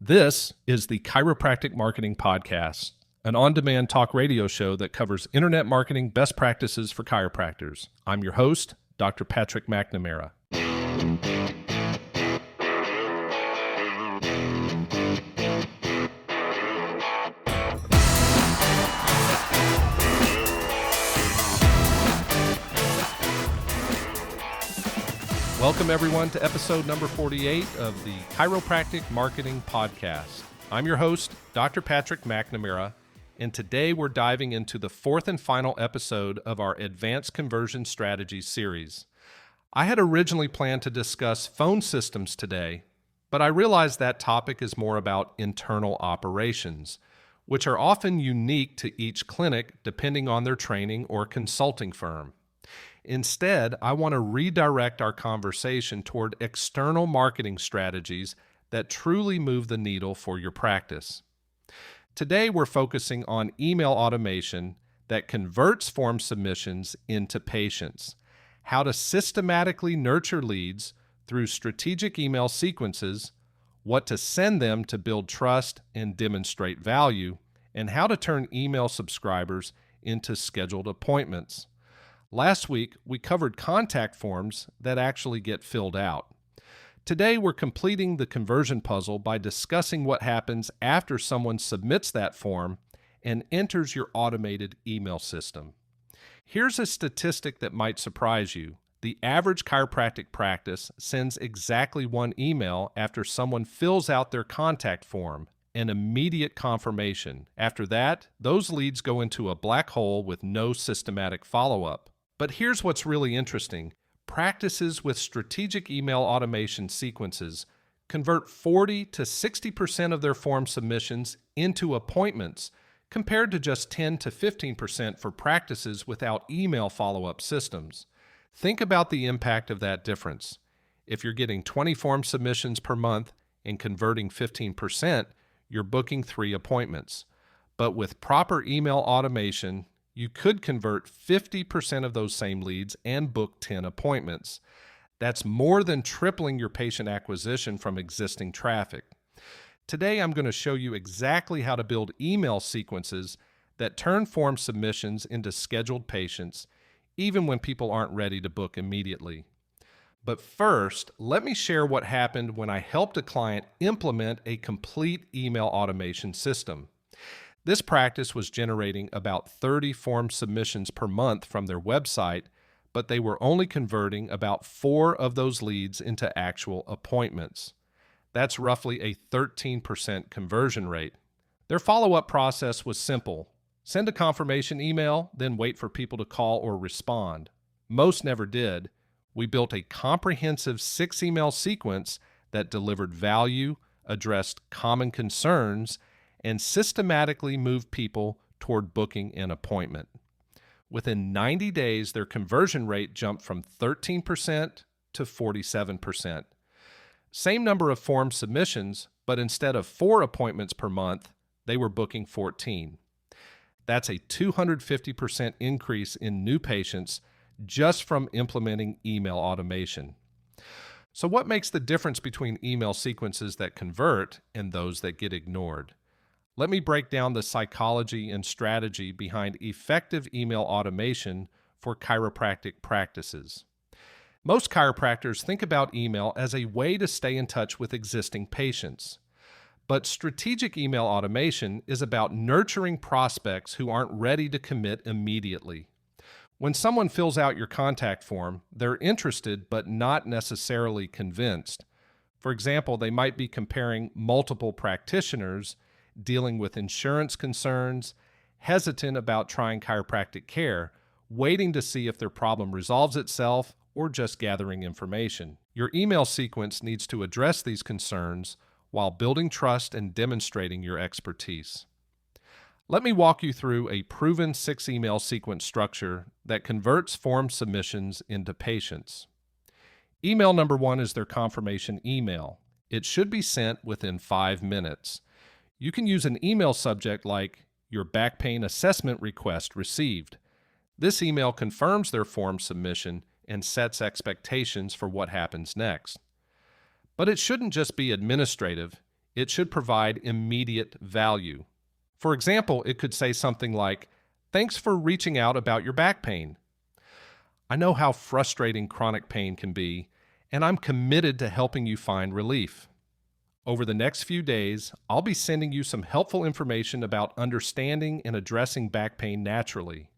This is the Chiropractic Marketing Podcast, an on-demand talk radio show that covers internet marketing best practices for chiropractors. I'm your host, Dr. Patrick McNamara. Welcome, everyone, to episode number 48 of the Chiropractic Marketing Podcast. I'm your host, Dr. Patrick McNamara, and today we're diving into the fourth and final episode of our Advanced Conversion Strategies series. I had originally planned to discuss phone systems today, but I realized that topic is more about internal operations, which are often unique to each clinic depending on their training or consulting firm. Instead, I want to redirect our conversation toward external marketing strategies that truly move the needle for your practice. Today, we're focusing on email automation that converts form submissions into patients, how to systematically nurture leads through strategic email sequences, what to send them to build trust and demonstrate value, and how to turn email subscribers into scheduled appointments. Last week, we covered contact forms that actually get filled out. Today, we're completing the conversion puzzle by discussing what happens after someone submits that form and enters your automated email system. Here's a statistic that might surprise you. The average chiropractic practice sends exactly one email after someone fills out their contact form, an immediate confirmation. After that, those leads go into a black hole with no systematic follow-up. But here's what's really interesting. Practices with strategic email automation sequences convert 40 to 60% of their form submissions into appointments, compared to just 10 to 15% for practices without email follow-up systems. Think about the impact of that difference. If you're getting 20 form submissions per month and converting 15%, you're booking 3 appointments. But with proper email automation, you could convert 50% of those same leads and book 10 appointments. That's more than tripling your patient acquisition from existing traffic. Today, I'm going to show you exactly how to build email sequences that turn form submissions into scheduled patients, even when people aren't ready to book immediately. But first, let me share what happened when I helped a client implement a complete email automation system. This practice was generating about 30 form submissions per month from their website, but they were only converting about 4 of those leads into actual appointments. That's roughly a 13% conversion rate. Their follow-up process was simple. Send a confirmation email, then wait for people to call or respond. Most never did. We built a comprehensive 6-email sequence that delivered value, addressed common concerns, and systematically move people toward booking an appointment. Within 90 days, their conversion rate jumped from 13% to 47%. Same number of form submissions, but instead of 4 appointments per month, they were booking 14. That's a 250% increase in new patients just from implementing email automation. So what makes the difference between email sequences that convert and those that get ignored? Let me break down the psychology and strategy behind effective email automation for chiropractic practices. Most chiropractors think about email as a way to stay in touch with existing patients. But strategic email automation is about nurturing prospects who aren't ready to commit immediately. When someone fills out your contact form, they're interested but not necessarily convinced. For example, they might be comparing multiple practitioners, dealing with insurance concerns, hesitant about trying chiropractic care, waiting to see if their problem resolves itself, or just gathering information. Your email sequence needs to address these concerns while building trust and demonstrating your expertise. Let me walk you through a proven 6-email sequence structure that converts form submissions into patients. Email number 1 is their confirmation email. It should be sent within 5 minutes. You can use an email subject like, "Your back pain assessment request received." This email confirms their form submission and sets expectations for what happens next. But it shouldn't just be administrative. it should provide immediate value. For example, it could say something like, "Thanks for reaching out about your back pain. I know how frustrating chronic pain can be, and I'm committed to helping you find relief. Over the next few days, I'll be sending you some helpful information about understanding and addressing back pain naturally.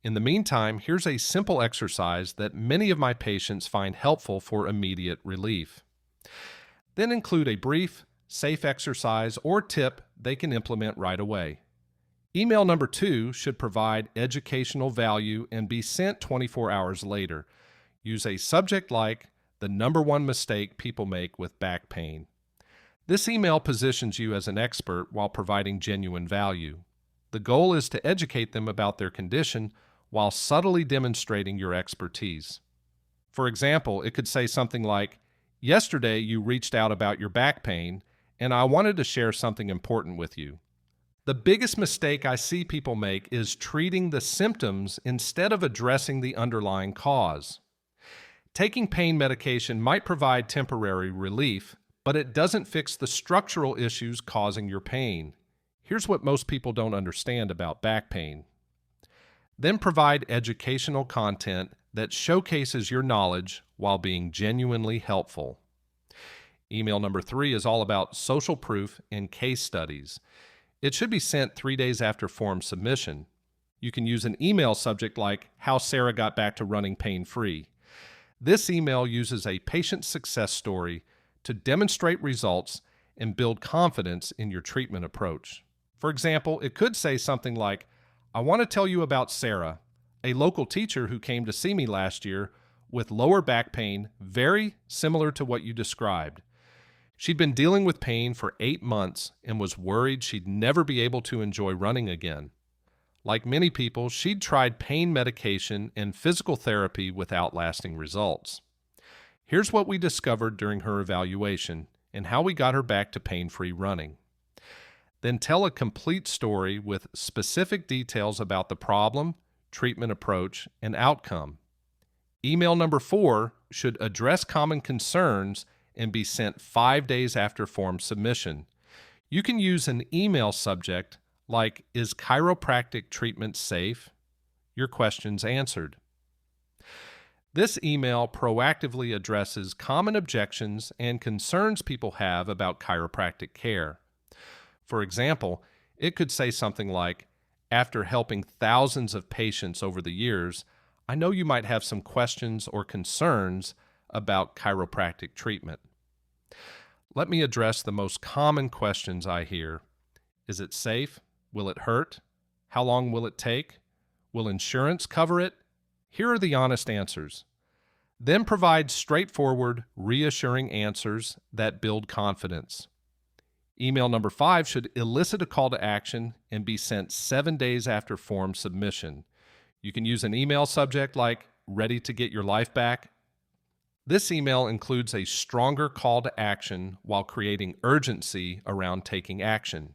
In the meantime, here's a simple exercise that many of my patients find helpful for immediate relief." Then include a brief, safe exercise or tip they can implement right away. Email number 2 should provide educational value and be sent 24 hours later. Use a subject like "the number one mistake people make with back pain." This email positions you as an expert while providing genuine value. The goal is to educate them about their condition while subtly demonstrating your expertise. For example, it could say something like, "Yesterday you reached out about your back pain, and I wanted to share something important with you." The biggest mistake I see people make is treating the symptoms instead of addressing the underlying cause. Taking pain medication might provide temporary relief, but it doesn't fix the structural issues causing your pain. Here's what most people don't understand about back pain. Then provide educational content that showcases your knowledge while being genuinely helpful. Email number 3 is all about social proof and case studies. It should be sent 3 days after form submission. You can use an email subject like "How Sarah Got Back to Running Pain-Free." This email uses a patient success story to demonstrate results and build confidence in your treatment approach. For example, it could say something like, "I want to tell you about Sarah, a local teacher who came to see me last year with lower back pain very similar to what you described. She'd been dealing with pain for 8 months and was worried she'd never be able to enjoy running again. Like many people, she'd tried pain medication and physical therapy without lasting results. Here's what we discovered during her evaluation and how we got her back to pain-free running." Then tell a complete story with specific details about the problem, treatment approach, and outcome. Email number 4 should address common concerns and be sent 5 days after form submission. You can use an email subject like, "Is chiropractic treatment safe? Your questions answered." This email proactively addresses common objections and concerns people have about chiropractic care. For example, it could say something like, "After helping thousands of patients over the years, I know you might have some questions or concerns about chiropractic treatment. Let me address the most common questions I hear. Is it safe? Will it hurt? How long will it take? Will insurance cover it? Here are the honest answers." Then provide straightforward, reassuring answers that build confidence. Email number 5 should elicit a call to action and be sent 7 days after form submission. You can use an email subject like, "Ready to get your life back?" This email includes a stronger call to action while creating urgency around taking action.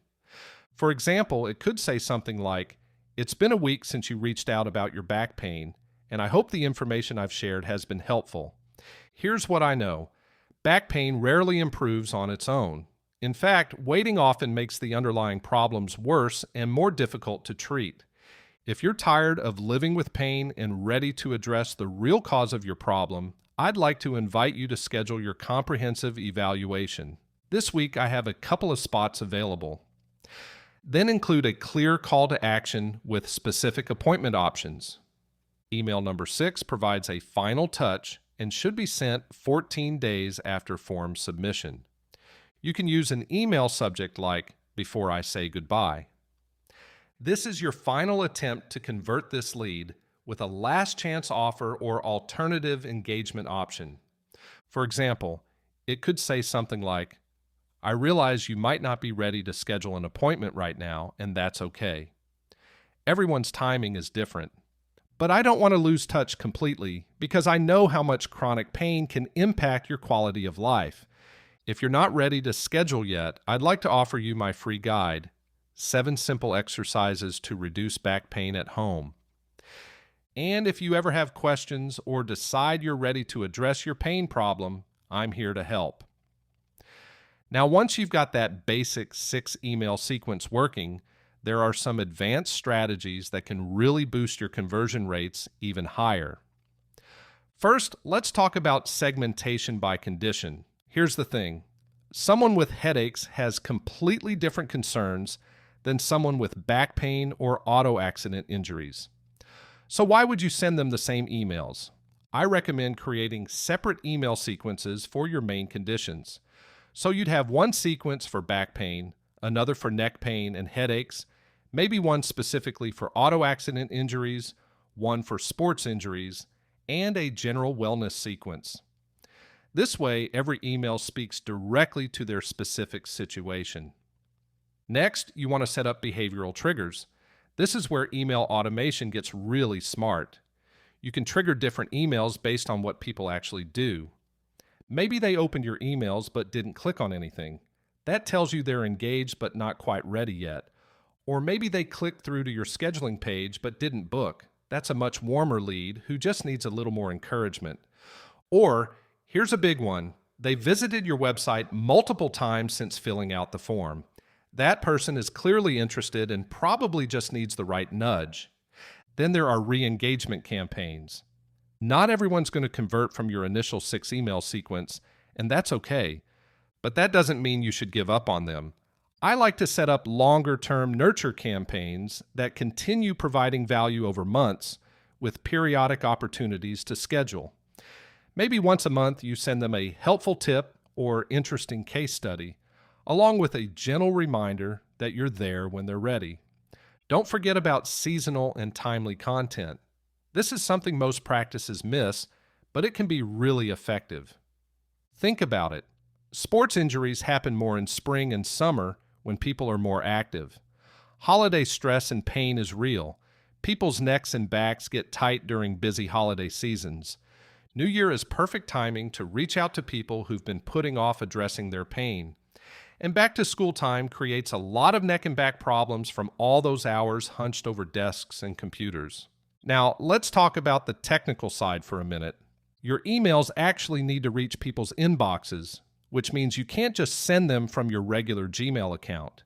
For example, it could say something like, "It's been a week since you reached out about your back pain, and I hope the information I've shared has been helpful. Here's what I know. Back pain rarely improves on its own. In fact, waiting often makes the underlying problems worse and more difficult to treat. If you're tired of living with pain and ready to address the real cause of your problem, I'd like to invite you to schedule your comprehensive evaluation. This week, I have a couple of spots available." Then include a clear call to action with specific appointment options. Email number 6 provides a final touch and should be sent 14 days after form submission. You can use an email subject like, "Before I say goodbye." This is your final attempt to convert this lead with a last chance offer or alternative engagement option. For example, it could say something like, "I realize you might not be ready to schedule an appointment right now, and that's okay. Everyone's timing is different. But I don't want to lose touch completely because I know how much chronic pain can impact your quality of life. If you're not ready to schedule yet, I'd like to offer you my free guide, 7 Simple Exercises to Reduce Back Pain at Home. And if you ever have questions or decide you're ready to address your pain problem, I'm here to help." Now, once you've got that basic 6 email sequence working, there are some advanced strategies that can really boost your conversion rates even higher. First, let's talk about segmentation by condition. Here's the thing. Someone with headaches has completely different concerns than someone with back pain or auto accident injuries. So why would you send them the same emails? I recommend creating separate email sequences for your main conditions. So you'd have one sequence for back pain, another for neck pain and headaches, maybe one specifically for auto accident injuries, one for sports injuries, and a general wellness sequence. This way, every email speaks directly to their specific situation. Next, you want to set up behavioral triggers. This is where email automation gets really smart. You can trigger different emails based on what people actually do. Maybe they opened your emails but didn't click on anything. That tells you they're engaged but not quite ready yet. Or maybe they clicked through to your scheduling page but didn't book. That's a much warmer lead who just needs a little more encouragement. Or, here's a big one. They visited your website multiple times since filling out the form. That person is clearly interested and probably just needs the right nudge. Then there are re-engagement campaigns. Not everyone's going to convert from your initial 6 email sequence, and that's okay. But that doesn't mean you should give up on them. I like to set up longer-term nurture campaigns that continue providing value over months with periodic opportunities to schedule. Maybe once a month you send them a helpful tip or interesting case study, along with a gentle reminder that you're there when they're ready. Don't forget about seasonal and timely content. This is something most practices miss, but it can be really effective. Think about it. Sports injuries happen more in spring and summer when people are more active. Holiday stress and pain is real. People's necks and backs get tight during busy holiday seasons. New Year is perfect timing to reach out to people who've been putting off addressing their pain. And back to school time creates a lot of neck and back problems from all those hours hunched over desks and computers. Now, let's talk about the technical side for a minute. Your emails actually need to reach people's inboxes, which means you can't just send them from your regular Gmail account.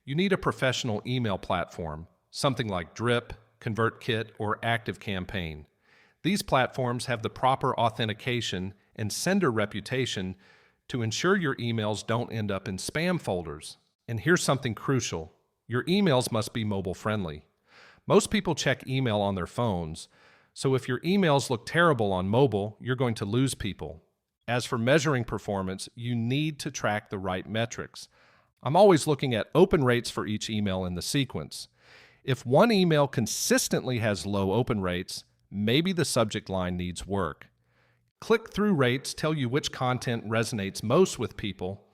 You need a professional email platform, something like Drip, ConvertKit, or ActiveCampaign. These platforms have the proper authentication and sender reputation to ensure your emails don't end up in spam folders. And here's something crucial. Your emails must be mobile friendly. Most people check email on their phones, so if your emails look terrible on mobile, you're going to lose people. As for measuring performance, you need to track the right metrics. I'm always looking at open rates for each email in the sequence. If one email consistently has low open rates, maybe the subject line needs work. Click-through rates tell you which content resonates most with people,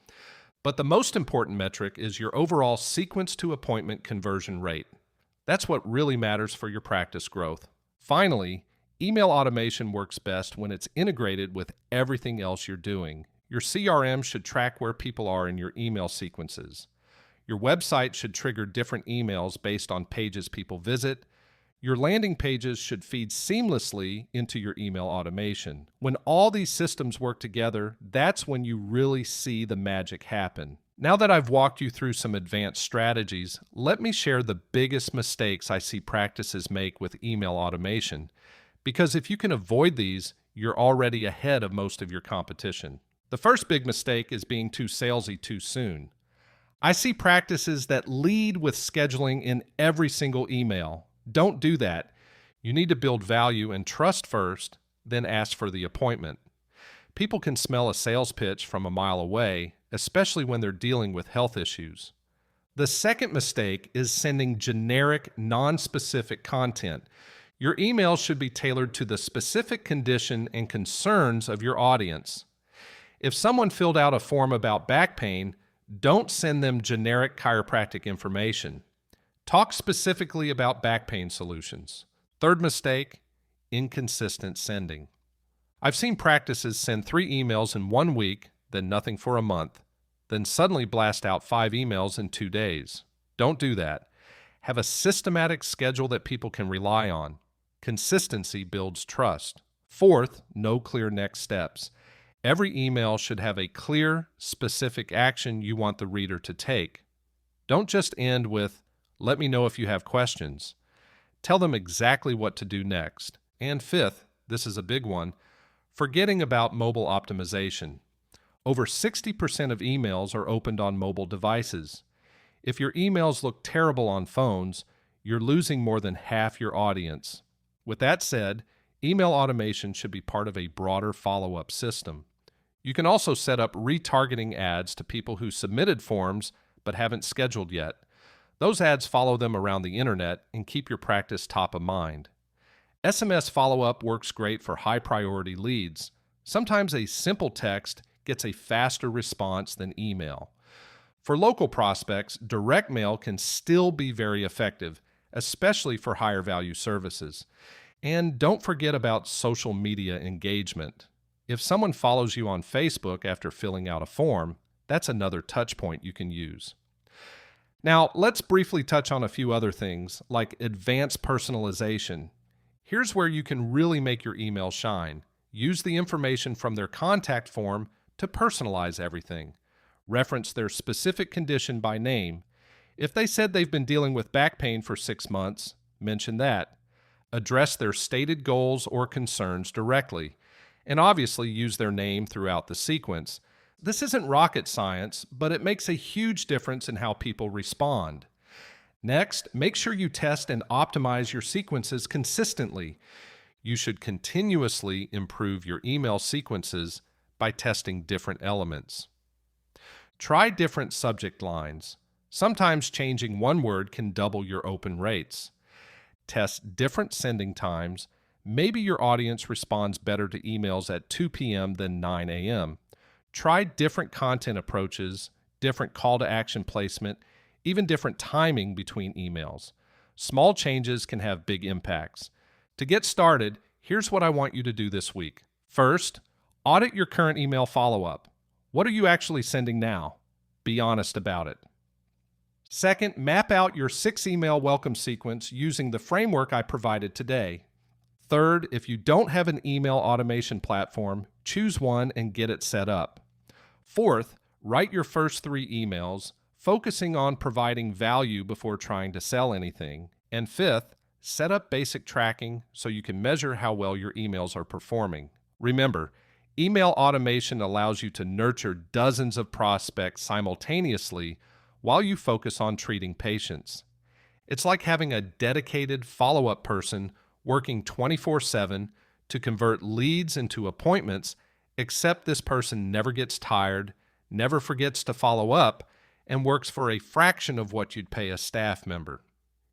but the most important metric is your overall sequence-to-appointment conversion rate. That's what really matters for your practice growth. Finally, email automation works best when it's integrated with everything else you're doing. Your CRM should track where people are in your email sequences. Your website should trigger different emails based on pages people visit. Your landing pages should feed seamlessly into your email automation. When all these systems work together, that's when you really see the magic happen. Now that I've walked you through some advanced strategies, let me share the biggest mistakes I see practices make with email automation. Because if you can avoid these, you're already ahead of most of your competition. The first big mistake is being too salesy too soon. I see practices that lead with scheduling in every single email. Don't do that. You need to build value and trust first, then ask for the appointment. People can smell a sales pitch from a mile away, especially when they're dealing with health issues. The second mistake is sending generic, non-specific content. Your emails should be tailored to the specific condition and concerns of your audience. If someone filled out a form about back pain, don't send them generic chiropractic information. Talk specifically about back pain solutions. Third mistake, inconsistent sending. I've seen practices send 3 emails in 1 week, then nothing for a month, then suddenly blast out 5 emails in 2 days. Don't do that. Have a systematic schedule that people can rely on. Consistency builds trust. Fourth, no clear next steps. Every email should have a clear, specific action you want the reader to take. Don't just end with, "Let me know if you have questions." Tell them exactly what to do next. And fifth, this is a big one, forgetting about mobile optimization. Over 60% of emails are opened on mobile devices. If your emails look terrible on phones, you're losing more than half your audience. With that said, email automation should be part of a broader follow-up system. You can also set up retargeting ads to people who submitted forms but haven't scheduled yet. Those ads follow them around the internet and keep your practice top of mind. SMS follow-up works great for high-priority leads. Sometimes a simple text gets a faster response than email. For local prospects, direct mail can still be very effective, especially for higher value services. And don't forget about social media engagement. If someone follows you on Facebook after filling out a form, that's another touch point you can use. Now, let's briefly touch on a few other things, like advanced personalization. Here's where you can really make your email shine. Use the information from their contact form to personalize everything. Reference their specific condition by name. If they said they've been dealing with back pain for 6 months, mention that. Address their stated goals or concerns directly, and obviously use their name throughout the sequence. This isn't rocket science, but it makes a huge difference in how people respond. Next, make sure you test and optimize your sequences consistently. You should continuously improve your email sequences by testing different elements. Try different subject lines. Sometimes changing one word can double your open rates. Test different sending times. Maybe your audience responds better to emails at 2 p.m. than 9 a.m. Try different content approaches, different call to action placement, even different timing between emails. Small changes can have big impacts. To get started, here's what I want you to do this week. First, audit your current email follow-up. What are you actually sending now? Be honest about it. Second, map out your 6-email welcome sequence using the framework I provided today. Third, if you don't have an email automation platform, choose one and get it set up. Fourth, write your first 3 emails, focusing on providing value before trying to sell anything. And fifth, set up basic tracking so you can measure how well your emails are performing. Remember, email automation allows you to nurture dozens of prospects simultaneously while you focus on treating patients. It's like having a dedicated follow-up person working 24/7 to convert leads into appointments, except this person never gets tired, never forgets to follow up, and works for a fraction of what you'd pay a staff member.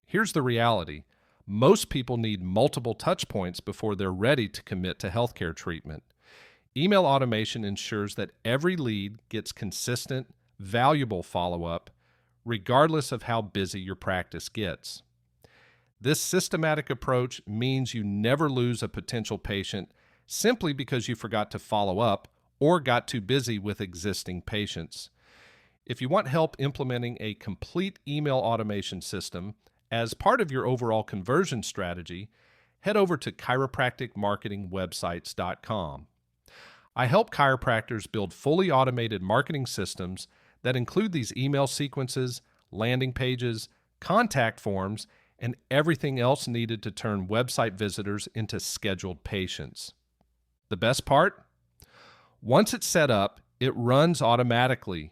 Here's the reality. Most people need multiple touch points before they're ready to commit to healthcare treatment. Email automation ensures that every lead gets consistent, valuable follow-up, regardless of how busy your practice gets. This systematic approach means you never lose a potential patient simply because you forgot to follow up or got too busy with existing patients. If you want help implementing a complete email automation system as part of your overall conversion strategy, head over to chiropracticmarketingwebsites.com. I help chiropractors build fully automated marketing systems that include these email sequences, landing pages, contact forms, and everything else needed to turn website visitors into scheduled patients. The best part? Once it's set up, it runs automatically,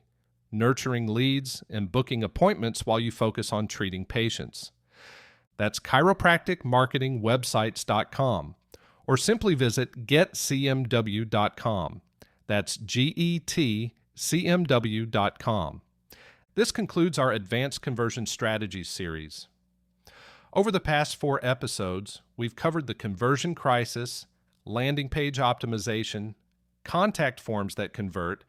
nurturing leads and booking appointments while you focus on treating patients. That's chiropracticmarketingwebsites.com, or simply visit getcmw.com. That's getcmw.com. This concludes our Advanced Conversion Strategies series. Over the past 4 episodes, we've covered the conversion crisis, landing page optimization, contact forms that convert,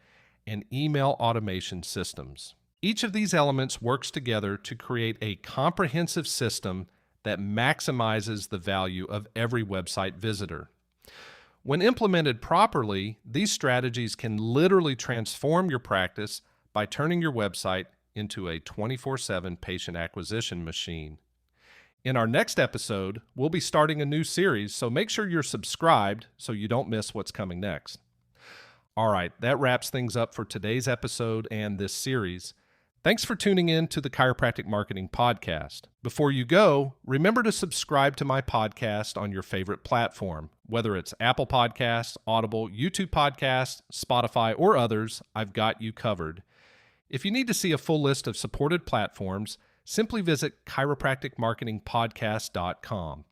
and email automation systems. Each of these elements works together to create a comprehensive system that maximizes the value of every website visitor. When implemented properly, these strategies can literally transform your practice by turning your website into a 24/7 patient acquisition machine. In our next episode, we'll be starting a new series, so make sure you're subscribed so you don't miss what's coming next. All right, that wraps things up for today's episode and this series. Thanks for tuning in to the Chiropractic Marketing Podcast. Before you go, remember to subscribe to my podcast on your favorite platform. Whether it's Apple Podcasts, Audible, YouTube Podcasts, Spotify, or others, I've got you covered. If you need to see a full list of supported platforms, simply visit chiropracticmarketingpodcast.com.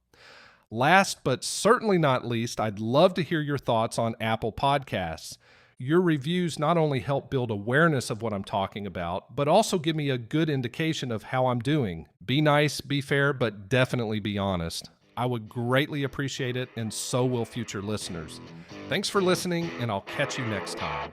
Last but certainly not least, I'd love to hear your thoughts on Apple Podcasts. Your reviews not only help build awareness of what I'm talking about, but also give me a good indication of how I'm doing. Be nice, be fair, but definitely be honest. I would greatly appreciate it, and so will future listeners. Thanks for listening, and I'll catch you next time.